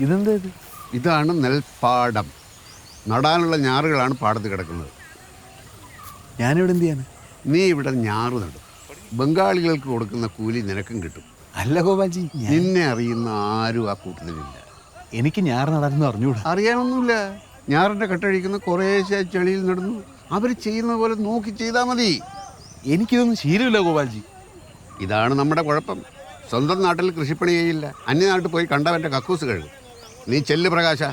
ഇതെന്താ ഇത്? ഇതാണ് നെൽപ്പാടം. നടാനുള്ള ഞാറുകളാണ് പാടത്ത് കിടക്കുന്നത്. ഞാനിവിടെ എന്ത് ചെയ്യാന്? നീ ഇവിടെ ഞാറ് നടും. ബംഗാളികൾക്ക് കൊടുക്കുന്ന കൂലി നിനക്കും കിട്ടും. അല്ല ഗോപാൽജി, നിന്നെ അറിയുന്ന ആരും ആ കൂട്ടത്തിലില്ല. എനിക്ക് ഞാറ് നടാനൊന്നും അറിഞ്ഞൂടാ. അറിയാനൊന്നുമില്ല. ഞാറിൻ്റെ കെട്ടഴിക്കുന്ന കുറേശ്ശെ ചെളിയിൽ നടുന്നു. അവർ ചെയ്യുന്ന പോലെ നോക്കി ചെയ്താൽ മതി. എനിക്കിതൊന്നും ശീലമില്ല ഗോപാൽജി. ഇതാണ് നമ്മുടെ കുഴപ്പം. സ്വന്തം നാട്ടിൽ കൃഷിപ്പണി ചെയ്യില്ല, അന്യനാട്ടിൽ പോയി കണ്ടവൻ്റെ കക്കൂസ് കഴുകും. നീ ചെല്ല് പ്രകാശ.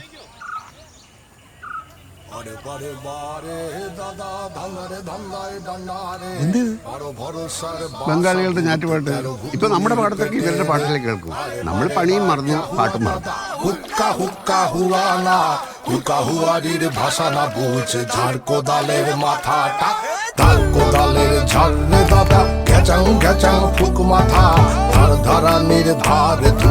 ബംഗാളികളുടെ ഞാറ്റുപാട്ട് ഇപ്പൊ നമ്മുടെ പാടത്തൊക്കെ ഇവരുടെ പാട്ടിലേക്ക് കേൾക്കും. നമ്മൾ പണിയും മറന്നു, പാട്ടും മറന്നു. ভাষা না বুঝে ঝাড় কোদালের মাথাটা, ধার কোদালের ঝাড় দাদা, ঘেচাং ঘেচাং ফুক মাথা, ধার ধারানির ধারে তু,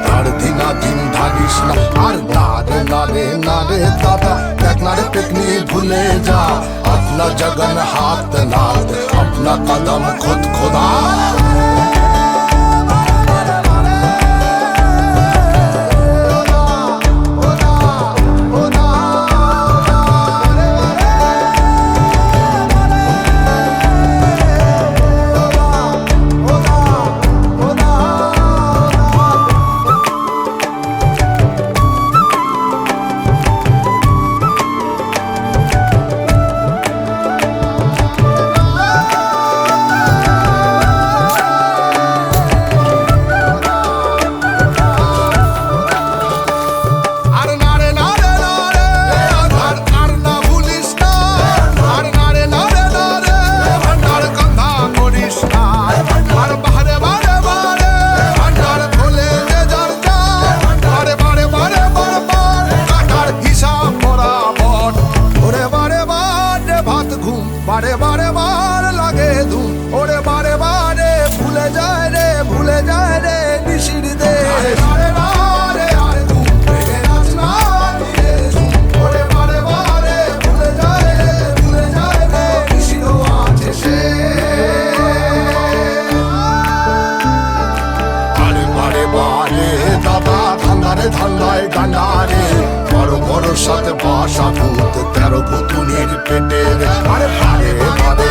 ধার দিনা দিন ধারিস না, আর নারে নারে নারে দাদা, দেখ নারে পিকনি ভুলে যা, अपना जगन हाथ नाथ, अपना कदम खुद खुदा। बारे बारे बार लगे धूम, ओरे बारे बारे भूले जाए रे निशिर दे, बारे बारे आरे धूम, बेगे नाचना दिए धूम, ओरे बारे बारे भूले जाए रे निशिरो आछे से। बारे बारे बारे दादा ঠান্ডারে ঠান্ডায় গান্ডারে, বড় বড় সাথে বাসা ভূত, 13 পুতুলের পেটে, আরে বারে বারে